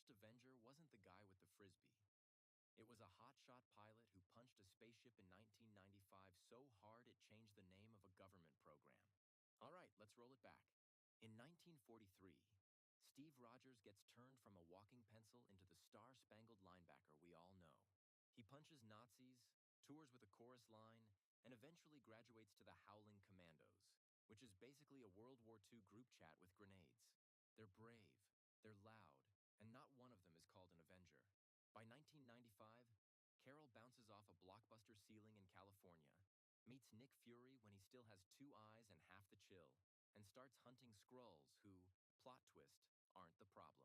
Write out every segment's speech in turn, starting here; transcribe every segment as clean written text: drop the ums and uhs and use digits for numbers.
First Avenger wasn't the guy with the frisbee. It was a hotshot pilot who punched a spaceship in 1995 so hard it changed the name of a government program. All right, let's roll it back. In 1943, Steve Rogers gets turned from a walking pencil into the star-spangled linebacker we all know. He punches Nazis, tours with a chorus line, and eventually graduates to the Howling Commandos, which is basically a World War II group chat with grenades. They're brave, they're loud, and not one of them is called an Avenger. By 1995, Carol bounces off a blockbuster ceiling in California, meets Nick Fury when he still has 2 eyes and half the chill, and starts hunting Skrulls who, plot twist, aren't the problem.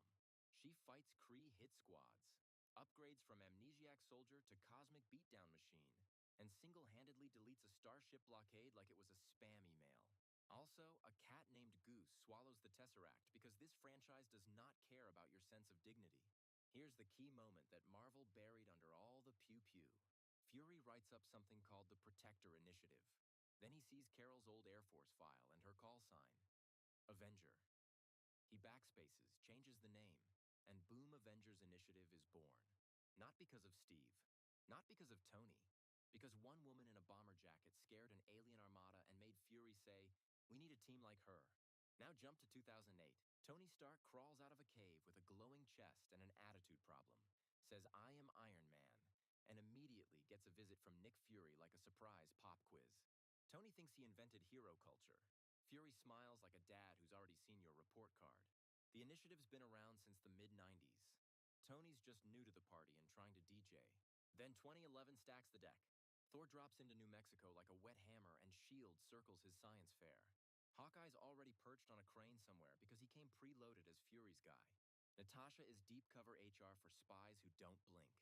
She fights Kree hit squads, upgrades from amnesiac soldier to cosmic beatdown machine, and single-handedly deletes a starship blockade like it was a spam email. Also, a cat named Goose swallows the Tesseract because this franchise does not care about your sense of dignity. Here's the key moment that Marvel buried under all the pew-pew. Fury writes up something called the Protector Initiative. Then he sees Carol's old Air Force file and her call sign, Avenger. He backspaces, changes the name, and boom, Avengers Initiative is born. Not because of Steve, not because of Tony, because one woman in a bomber jacket scared an alien armada and made Fury say, "We need a team like her." Now jump to 2008. Tony Stark crawls out of a cave with a glowing chest and an attitude problem, says, "I am Iron Man," and immediately gets a visit from Nick Fury like a surprise pop quiz. Tony thinks he invented hero culture. Fury smiles like a dad who's already seen your report card. The initiative's been around since the mid-90s. Tony's just new to the party and trying to DJ. Then 2011 stacks the deck. Thor drops into New Mexico like a wet hammer and S.H.I.E.L.D. circles his science fair. Hawkeye's already perched on a crane somewhere because he came preloaded as Fury's guy. Natasha is deep cover HR for spies who don't blink.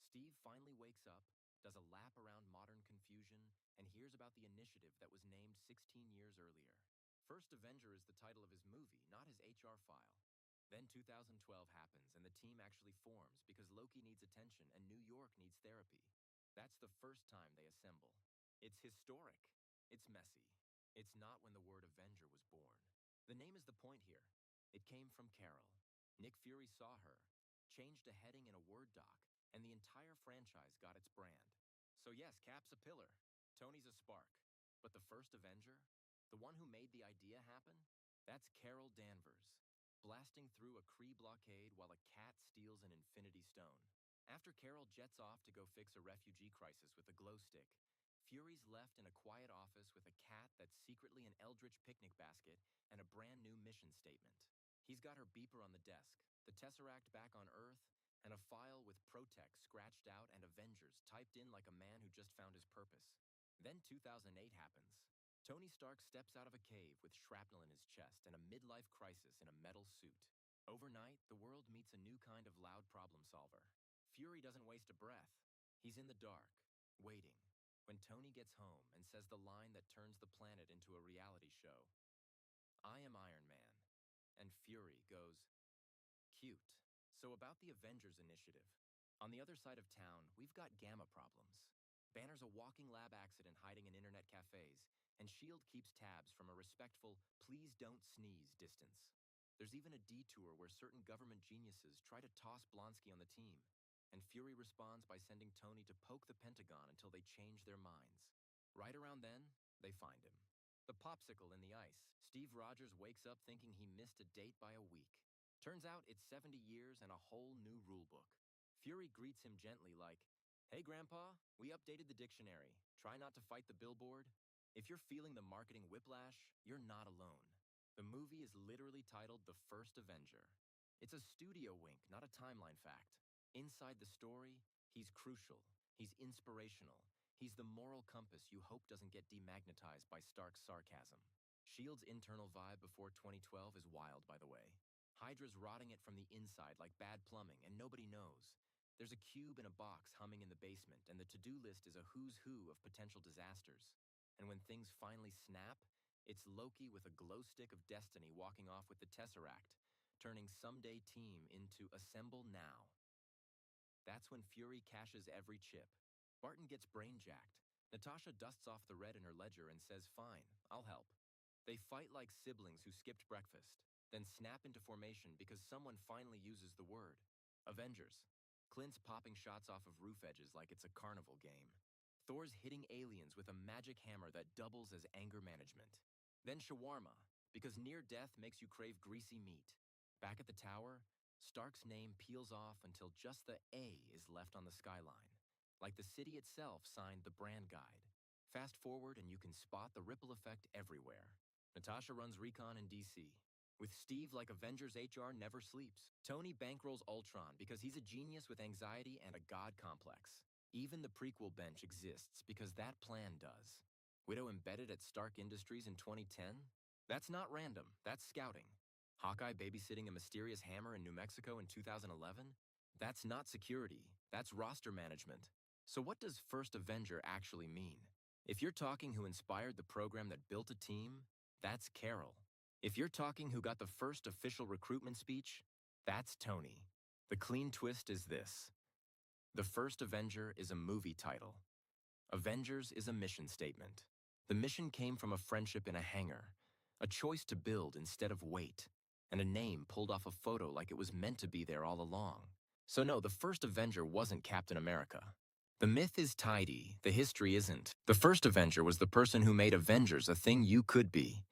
Steve finally wakes up, does a lap around modern confusion, and hears about the initiative that was named 16 years earlier. First Avenger is the title of his movie, not his HR file. Then 2012 happens and the team actually forms because Loki needs attention and New York needs therapy. That's the first time they assemble. It's historic. It's messy. It's not when the word Avenger was born. The name is the point here. It came from Carol. Nick Fury saw her, changed a heading in a Word doc, and the entire franchise got its brand. So yes, Cap's a pillar. Tony's a spark. But the first Avenger? The one who made the idea happen? That's Carol Danvers, blasting through a Kree blockade while a cat steals an Infinity Stone. After Carol jets off to go fix a refugee crisis with a glow stick, Fury's left in a quiet office with a cat that's secretly an eldritch picnic basket and a brand new mission statement. He's got her beeper on the desk, the Tesseract back on Earth, and a file with Protect scratched out and Avengers typed in like a man who just found his purpose. Then 2008 happens. Tony Stark steps out of a cave with shrapnel in his chest and a midlife crisis in a metal suit. Overnight, the world meets a new kind of loud problem solver. Fury doesn't waste a breath. He's in the dark, waiting, when Tony gets home and says the line that turns the planet into a reality show. "I am Iron Man." And Fury goes, "Cute." So about the Avengers Initiative. On the other side of town, we've got gamma problems. Banner's a walking lab accident hiding in internet cafes, and S.H.I.E.L.D. keeps tabs from a respectful "please don't sneeze" distance. There's even a detour where certain government geniuses try to toss Blonsky on the team, and Fury responds by sending Tony to poke the Pentagon until they change their minds. Right around then, they find him. The popsicle in the ice. Steve Rogers wakes up thinking he missed a date by a week. Turns out it's 70 years and a whole new rulebook. Fury greets him gently like, "Hey Grandpa, we updated the dictionary. Try not to fight the billboard." If you're feeling the marketing whiplash, you're not alone. The movie is literally titled The First Avenger. It's a studio wink, not a timeline fact. Inside the story, he's crucial, he's inspirational, he's the moral compass you hope doesn't get demagnetized by Stark's sarcasm. S.H.I.E.L.D.'s internal vibe before 2012 is wild, by the way. Hydra's rotting it from the inside like bad plumbing, and nobody knows. There's a cube in a box humming in the basement, and the to-do list is a who's who of potential disasters. And when things finally snap, it's Loki with a glow stick of destiny walking off with the Tesseract, turning someday team into assemble now. That's when Fury cashes every chip. Barton gets brain-jacked. Natasha dusts off the red in her ledger and says, "Fine, I'll help." They fight like siblings who skipped breakfast, then snap into formation because someone finally uses the word. Avengers. Clint's popping shots off of roof edges like it's a carnival game. Thor's hitting aliens with a magic hammer that doubles as anger management. Then shawarma, because near death makes you crave greasy meat. Back at the tower, Stark's name peels off until just the A is left on the skyline, like the city itself signed the brand guide. Fast forward and you can spot the ripple effect everywhere. Natasha runs recon in DC. With Steve like Avengers HR never sleeps. Tony bankrolls Ultron because he's a genius with anxiety and a god complex. Even the prequel bench exists because that plan does. Widow embedded at Stark Industries in 2010? That's not random, that's scouting. Hawkeye babysitting a mysterious hammer in New Mexico in 2011? That's not security, that's roster management. So what does First Avenger actually mean? If you're talking who inspired the program that built a team, that's Carol. If you're talking who got the first official recruitment speech, that's Tony. The clean twist is this. The First Avenger is a movie title. Avengers is a mission statement. The mission came from a friendship in a hangar, a choice to build instead of wait, and a name pulled off a photo like it was meant to be there all along. So no, the first Avenger wasn't Captain America. The myth is tidy, the history isn't. The first Avenger was the person who made Avengers a thing you could be.